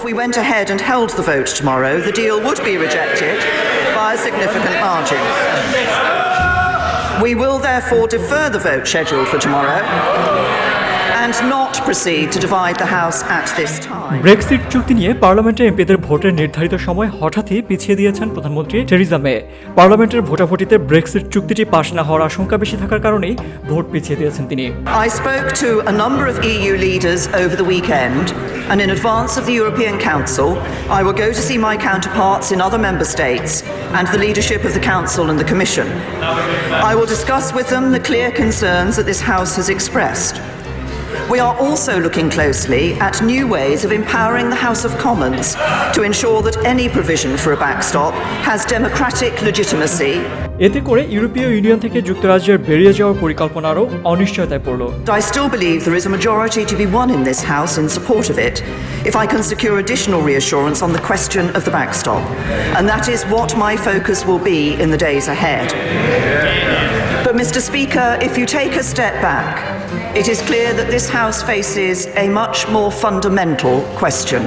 we went ahead and held the vote tomorrow, the deal would be rejected by a significant margin. We will therefore defer the vote scheduled for tomorrow and not proceed to divide the House at this time. Brexit চুক্তি নিয়ে পার্লামেন্টের এমপিদের ভোটের নির্ধারিত সময় হঠাৎই পিছিয়ে দিয়েছেন প্রধানমন্ত্রী থেরেসা মে। পার্লামেন্টের ভোটাভুটিতে ব্রেক্সিট চুক্তিটি পাশ না হওয়ার আশঙ্কা বেশি থাকার কারণেই ভোট পিছিয়ে দিয়েছেন তিনি। I spoke to a number of EU leaders over the weekend, and in advance of the European Council, I will go to see my counterparts in other member states and the leadership of the Council and the Commission. I will discuss with them the clear concerns that this House has expressed. We are also looking closely at new ways of empowering the House of Commons to ensure that any provision for a backstop has democratic legitimacy. এতে করে ইউরোপীয় union থেকে যুক্তরাজ্যের বেরিয়ে যাওয়ার পরিকল্পনারও অনিশ্চয়তায় পড়ল। I still believe there is a majority to be won in this House in support of it if I can secure additional reassurance on the question of the backstop, and that is what my focus will be in the days ahead. But Mr. Speaker, if you take a step back, it is clear that this House faces a much more fundamental question.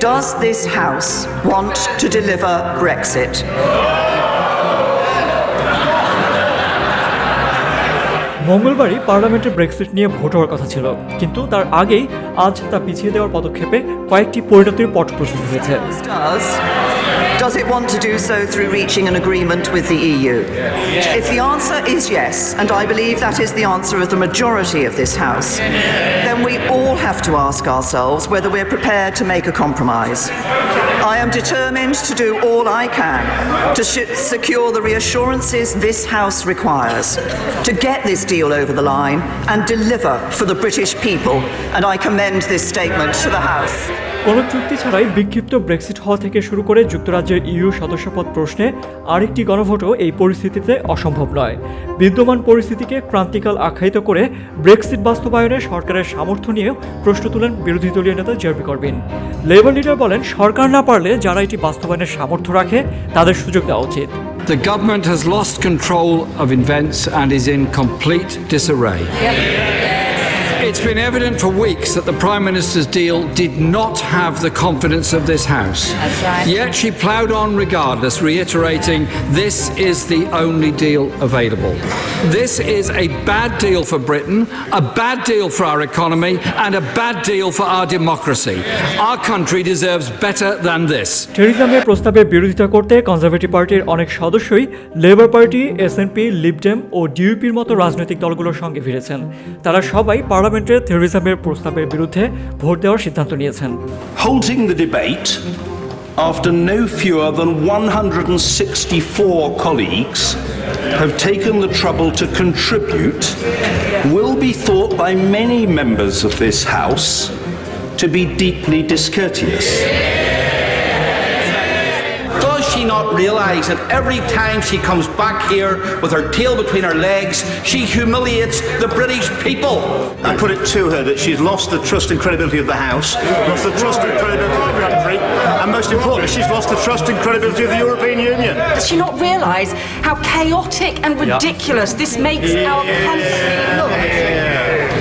Does this House want to deliver Brexit? মঙ্গলবারই পার্লামেন্টে Brexit নিয়ে vote হওয়ার কথা ছিল, কিন্তু তার আগেই আজ তা পিছিয়ে দেওয়ার পদক্ষেপে কয়েকটি পরিণতির পট প্রস্তুত হয়েছে। Does it want to do so through reaching an agreement with the EU? If the answer is yes, and I believe that is the answer of the majority of this House, then we all have to ask ourselves whether we're prepared to make a compromise. I am determined to do all I can to secure the reassurances this House requires to get this deal over the line and deliver for the British people, and I commend this statement to the House. কোনো চুক্তি ছাড়াই বিক্ষিপ্ত Brexit হওয়া থেকে শুরু করে যুক্তরাজ্যের EU সদস্যপদ প্রশ্নে আরেকটি গণভোটও এই পরিস্থিতিতে অসম্ভব নয়। বিদ্যমান পরিস্থিতিকে ক্রান্তিকাল আখ্যায়িত করে ব্রেক্সিট বাস্তবায়নে সরকারের সামর্থ্য নিয়েও প্রশ্ন তুলেন বিরোধী দলীয় নেতা জেরেমি করবিন। লেবার লিডার বলেন, সরকার না পারলে যারা এটি বাস্তবায়নের সামর্থ্য রাখে তাদের সুযোগ দেওয়া উচিত। The government has lost control of events and is in complete disarray. It's been evident for weeks that the Prime Minister's deal did not have the confidence of this House. That's right. Yet she ploughed on regardless, reiterating this is the only deal available. This is a bad deal for Britain, a bad deal for our economy, and a bad deal for our democracy. Our country deserves better than this. Theresa মের প্রস্তাবের বিরোধিতা করতে conservative পার্টির অনেক সদস্যই labour party, S&P, Lib Dem ও ডিইউপির মতো রাজনৈতিক দলগুলোর সঙ্গে ফিরেছেন। তারা সবাই পার্লামেন্টে থেরেসা মের প্রস্তাবের বিরুদ্ধে ভোট দেওয়ার সিদ্ধান্ত নিয়েছেন। Holding the debate after no fewer than 164 colleagues have taken the trouble to contribute will be thought by many members of this House to be deeply discourteous. Does she not realise that every time she comes back here with her tail between her legs, she humiliates the British people? I put it to her that she's lost the trust and credibility of the House, lost the trust and credibility of the country, and most importantly, she's lost the trust and credibility of the European Union. Does she not realise how chaotic and ridiculous this makes our country look?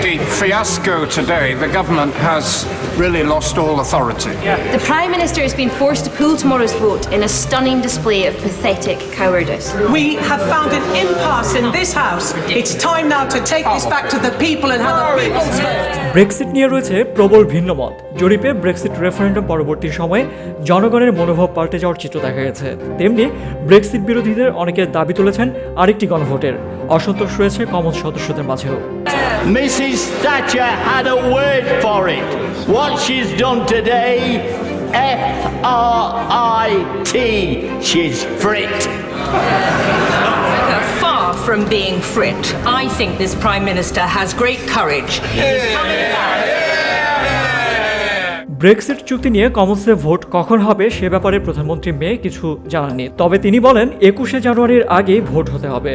The fiasco today, the government has really lost all authority. The Prime Minister has been forced to pull tomorrow's vote in a stunning display of pathetic cowardice. We have found an impasse in this House. It's time now to take this back to the people and have a people's vote. Brexit নিয়ে রয়েছে প্রবল ভিন্ন মত। জরিপে Brexit referendum পরবর্তী সময়ে জনগণের মনোভাব পাল্টে যাওয়ার চিত্র দেখা গেছে। তেমনি ব্রেক্সিট বিরোধীদের অনেকে দাবি তুলেছেন আরেকটি গণভোটের। অসন্তোষ রয়েছে কমন্স সদস্যদের মাঝেও। Mrs. Thatcher had a word for it. What she's done today, F-R-I-T, she's fricked. Far from being fricked, I think this Prime Minister has great courage. He's coming back. Brexit চুক্তি নিয়ে কমন্সে vote কখন হবে সে ব্যাপারে প্রধানমন্ত্রী মে কিছু জানাননি, তবে তিনি বলেন 21শে জানুয়ারির আগেই ভোট হতে হবে।